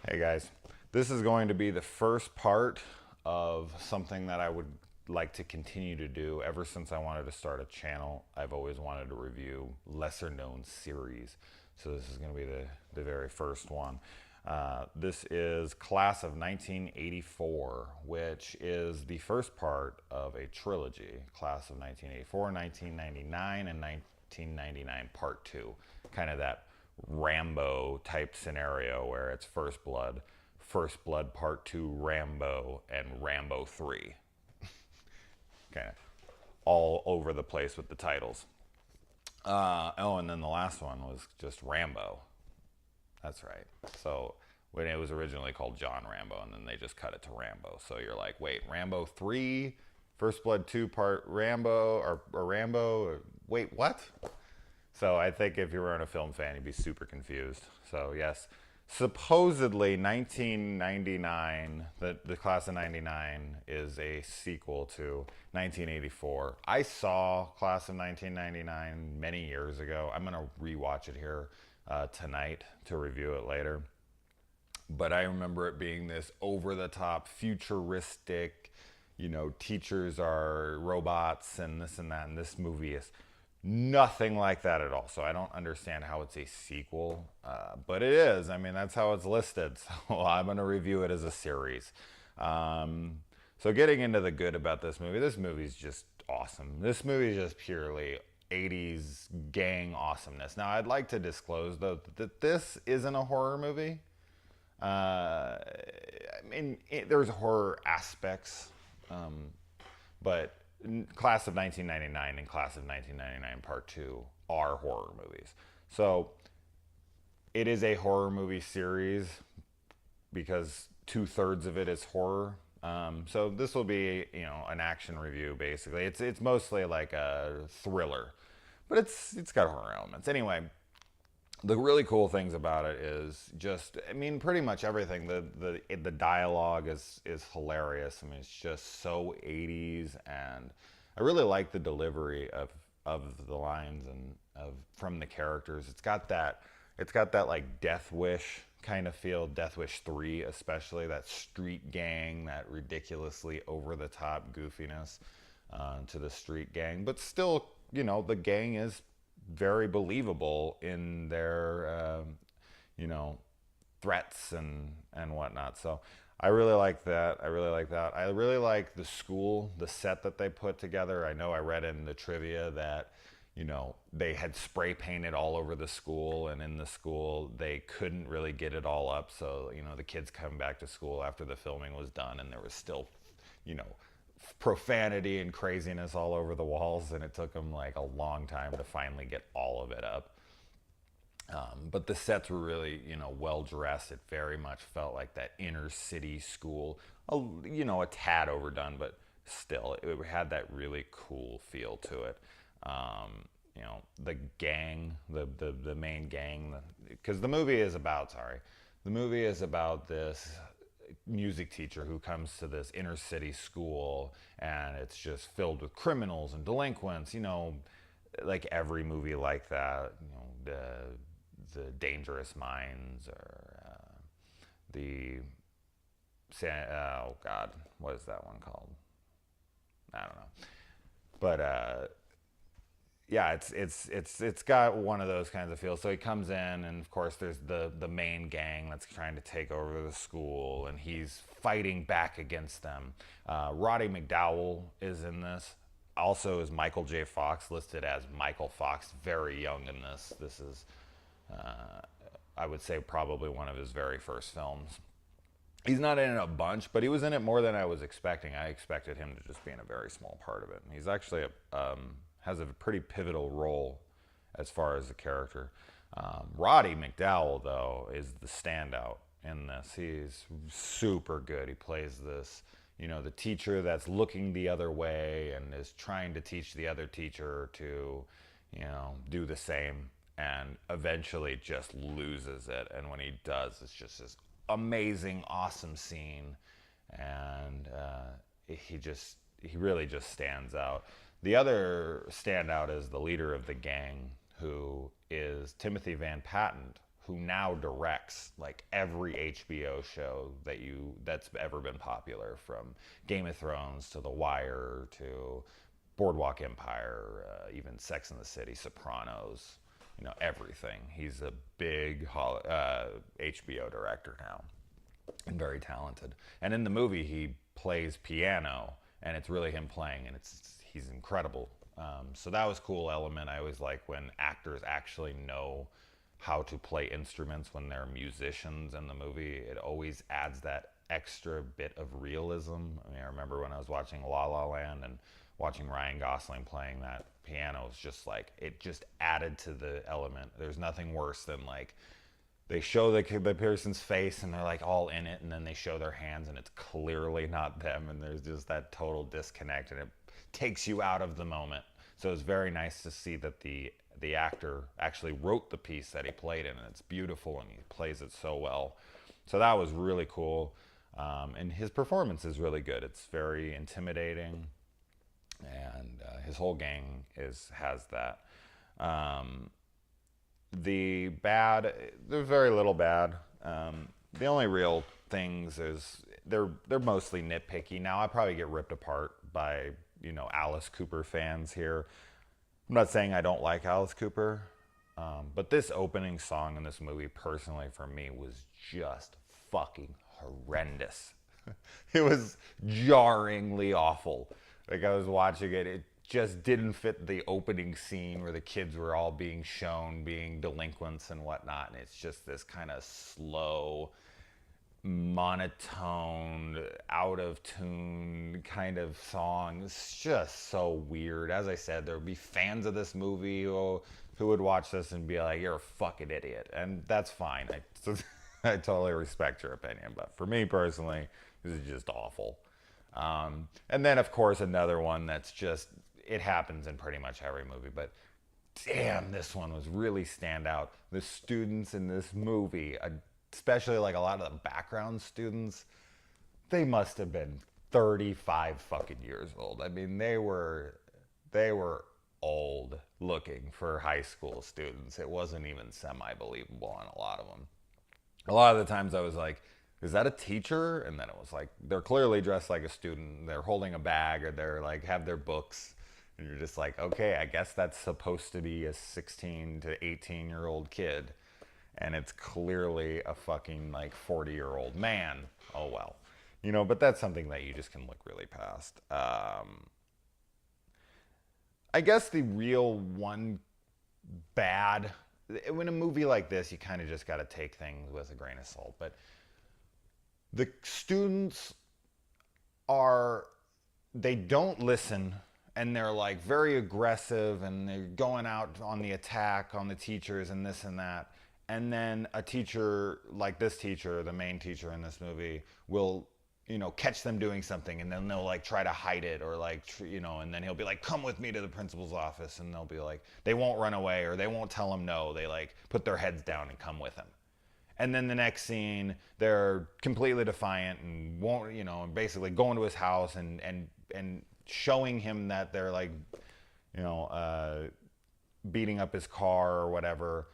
Hey guys, this is going to be the first part of something that I would like to continue to do. Ever since I wanted to start a channel, I've always wanted to review lesser known series. So this is going to be the very first one. This is Class of 1984, which is the first part of a trilogy. Class of 1984, 1999, and 1999 Part 2. Kind of that Rambo type scenario where it's First Blood Part 2 Rambo, and Rambo 3. Kind of all over the place with the titles. And then the last one was just Rambo. That's right. So when it was originally called John Rambo, and then they just cut it to Rambo. So you're like, wait, Rambo 3, First Blood 2 Part Rambo, or Rambo? Or, wait, what? So I think if you weren't a film fan, you'd be super confused. So yes, supposedly 1999, the class of 99 is a sequel to 1984. I saw Class of 1999 many years ago. I'm going to rewatch it here tonight to review it later. But I remember it being this over the top, futuristic, teachers are robots and this and that. And this movie is nothing like that at all. So I don't understand how it's a sequel, but it is. I mean, that's how it's listed. So I'm going to review it as a series. So getting into the good about this movie's just awesome. This movie is just purely 80s gang awesomeness. Now, I'd like to disclose, though, that this isn't a horror movie. I mean, there's horror aspects, but Class of 1999 and Class of 1999 Part 2 are horror movies. So it is a horror movie series because 2/3 of it is horror. So this will be, an action review basically. It's mostly like a thriller, but it's got horror elements. Anyway, the really cool things about it is just, I mean, pretty much everything. The dialogue is hilarious. I mean, it's just so 80s, and I really like the delivery of the lines and of from the characters. It's got that like Death Wish kind of feel. Death Wish 3 especially, that street gang, that ridiculously over the top goofiness to the street gang, but still, the gang is very believable in their threats and whatnot. So I really like that. I really like the school, the set that they put together. I know I read in the trivia that they had spray painted all over the school, and in the school they couldn't really get it all up. So the kids come back to school after the filming was done, and there was still you know profanity and craziness all over the walls, and it took them like a long time to finally get all of it up. But the sets were really, well dressed. It very much felt like that inner city school, a tad overdone, but still, it had that really cool feel to it. The gang, the main gang, because the movie is about this music teacher who comes to this inner city school, and it's just filled with criminals and delinquents, like every movie like that, the Dangerous Minds, or the oh god, what is that one called? I don't know, but yeah, it's got one of those kinds of feels. So he comes in, and of course there's the main gang that's trying to take over the school, and he's fighting back against them. Roddy McDowall is in this. Also is Michael J. Fox, listed as Michael Fox, very young in this. This is, I would say, probably one of his very first films. He's not in it a bunch, but he was in it more than I was expecting. I expected him to just be in a very small part of it. And he's actually has a pretty pivotal role as far as the character. Roddy McDowall, though, is the standout in this. He's super good. He plays this, the teacher that's looking the other way and is trying to teach the other teacher to, do the same, and eventually just loses it. And when he does, it's just this amazing, awesome scene, and he really just stands out. The other standout is the leader of the gang, who is Timothy Van Patten, who now directs like every HBO show that's ever been popular, from Game of Thrones to The Wire to Boardwalk Empire, even Sex and the City, Sopranos, everything. He's a big HBO director now, and very talented. And in the movie, he plays piano, and it's really him playing, and he's incredible. So that was a cool element. I always like when actors actually know how to play instruments when they're musicians in the movie. It always adds that extra bit of realism. I mean, I remember when I was watching La La Land and watching Ryan Gosling playing that piano, was just like, it just added to the element. There's nothing worse than like, they show the person's face and they're like all in it, and then they show their hands and it's clearly not them, and there's just that total disconnect, and it takes you out of the moment. So it's very nice to see that the actor actually wrote the piece that he played in, and it's beautiful, and he plays it so well. So that was really cool, and his performance is really good. It's very intimidating, and his whole gang has that. The bad, there's very little bad. The only real things is they're mostly nitpicky. Now I probably get ripped apart by Alice Cooper fans here. I'm not saying I don't like Alice Cooper, but this opening song in this movie, personally for me, was just fucking horrendous. It was jarringly awful. Like, I was watching it just didn't fit the opening scene where the kids were all being shown being delinquents and whatnot, and it's just this kind of slow, monotone, out of tune kind of song. It's just so weird. As I said, there would be fans of this movie who would watch this and be like, "You're a fucking idiot," and that's fine. I totally respect your opinion, but for me personally, this is just awful. And then, of course, another one that's just, it happens in pretty much every movie, but damn, this one was really stand out. The students in this movie, especially like a lot of the background students, they must have been 35 fucking years old. I mean, they were old looking for high school students. It wasn't even semi-believable on a lot of them. A lot of the times I was like, is that a teacher? And then it was like, they're clearly dressed like a student. They're holding a bag, or they're like, have their books. And you're just like, okay, I guess that's supposed to be a 16 to 18-year-old kid. And it's clearly a fucking like 40-year-old man. Oh well. But that's something that you just can look really past. I guess the real one bad, in a movie like this, you kind of just got to take things with a grain of salt. But the students they don't listen, and they're like very aggressive, and they're going out on the attack on the teachers and this and that. And then a teacher, like this teacher, the main teacher in this movie, will, catch them doing something, and then they'll like try to hide it, or like, and then he'll be like, come with me to the principal's office, and they'll be like, they won't run away, or they won't tell him no. They like put their heads down and come with him. And then the next scene, they're completely defiant and won't, and basically going to his house and showing him that they're like, beating up his car or whatever.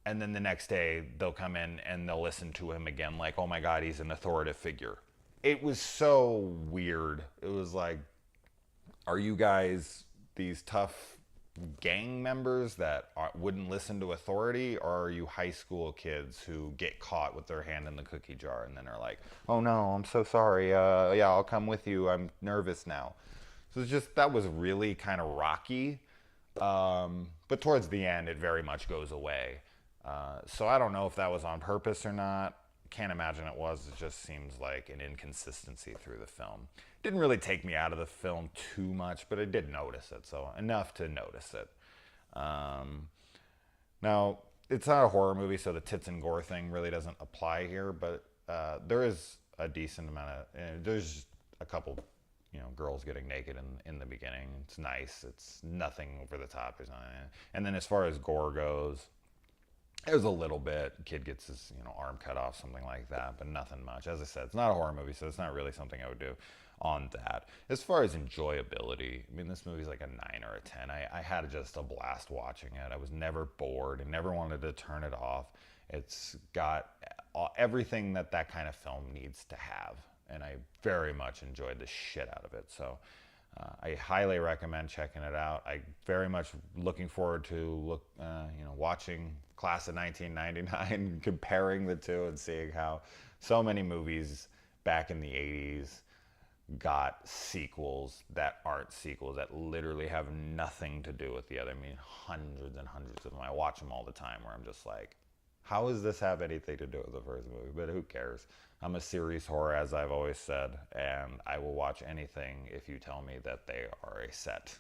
And then the next day they'll come in and they'll listen to him again, like, oh my God, he's an authoritative figure. It was so weird. It was like, are you guys these tough gang members that wouldn't listen to authority, or are you high school kids who get caught with their hand in the cookie jar and then are like, oh no, I'm so sorry, yeah, I'll come with you, I'm nervous now. So it's just, that was really kind of rocky, but towards the end it very much goes away. So I don't know if that was on purpose or not. Can't imagine it was. It just seems like an inconsistency through the film. Didn't really take me out of the film too much, but I did notice it, so enough to notice it. Now, it's not a horror movie, so the tits and gore thing really doesn't apply here, but there is a decent amount of, there's a couple, girls getting naked in the beginning. It's nice. It's nothing over the top. There's not, and then as far as gore goes, there's a little bit. Kid gets his arm cut off, something like that, but nothing much. As I said, it's not a horror movie, so it's not really something I would do. on that. As far as enjoyability, I mean, this movie's like a 9 or a 10. I had just a blast watching it. I was never bored and never wanted to turn it off. It's got everything that that kind of film needs to have, and I very much enjoyed the shit out of it. So I highly recommend checking it out. I very much looking forward to watching Class of 1999, comparing the two and seeing how so many movies back in the 80s got sequels that aren't sequels, that literally have nothing to do with the other. I mean, hundreds and hundreds of them. I watch them all the time where I'm just like, how does this have anything to do with the first movie? But who cares? I'm a series whore, as I've always said, and I will watch anything if you tell me that they are a set.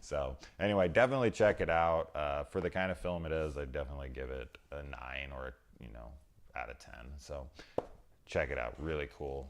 So anyway, definitely check it out. For the kind of film it is, I definitely give it a 9 or out of 10. So check it out. Really cool.